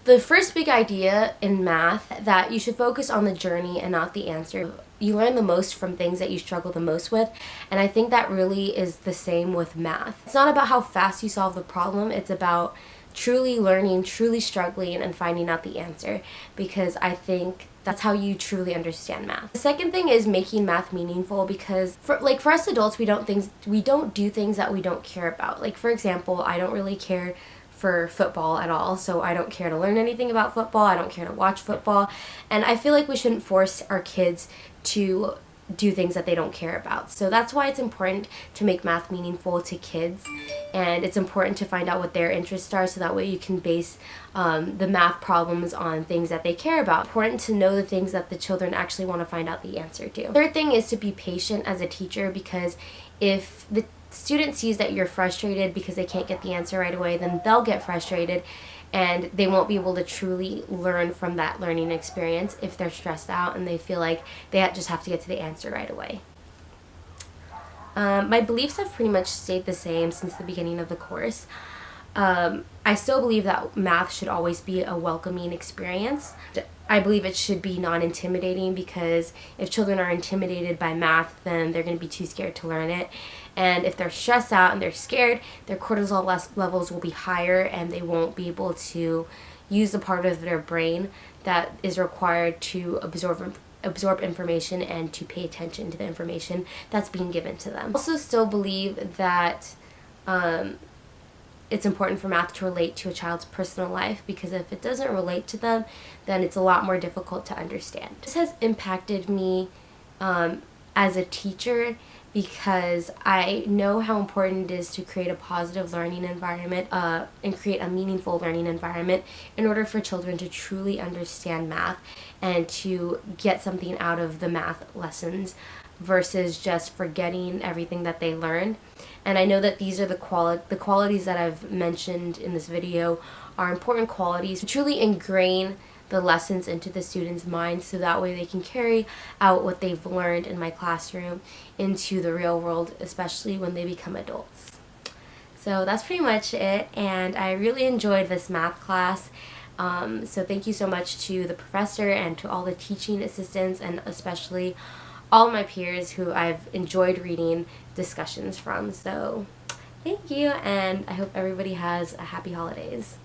The first big idea in math that you should focus on the journey and not the answer. You learn the most from things that you struggle the most with, and I think that really is the same with math. It's not about how fast you solve the problem, it's about truly learning, truly struggling, and finding out the answer, because I think that's how you truly understand math. The second thing is making math meaningful, because for us adults, we don't do things that we don't care about. Like, for example, I don't really care for football at all, so I don't care to learn anything about football. I don't care to watch football, and I feel like we shouldn't force our kids to do things that they don't care about. So that's why it's important to make math meaningful to kids, and it's important to find out what their interests are, so that way you can base the math problems on things that they care about. It's important to know the things that the children actually want to find out the answer to. Third thing is to be patient as a teacher, because if the student sees that you're frustrated because they can't get the answer right away, then they'll get frustrated and they won't be able to truly learn from that learning experience if they're stressed out and they feel like they just have to get to the answer right away. My beliefs have pretty much stayed the same since the beginning of the course. I still believe that math should always be a welcoming experience. I believe it should be non-intimidating, because if children are intimidated by math, then they're going to be too scared to learn it. And if they're stressed out and they're scared, their cortisol levels will be higher, and they won't be able to use the part of their brain that is required to absorb information and to pay attention to the information that's being given to them. I also still believe that it's important for math to relate to a child's personal life, because if it doesn't relate to them, then it's a lot more difficult to understand. This has impacted me as a teacher, because I know how important it is to create a positive learning environment and create a meaningful learning environment in order for children to truly understand math and to get something out of the math lessons, versus just forgetting everything that they learned. And I know that these are the qualities that I've mentioned in this video are important qualities to truly ingrain the lessons into the students' minds, so that way they can carry out what they've learned in my classroom into the real world, especially when they become adults. So that's pretty much it, and I really enjoyed this math class. So thank you so much to the professor and to all the teaching assistants, and especially all my peers who I've enjoyed reading discussions from. So thank you, and I hope everybody has a happy holidays.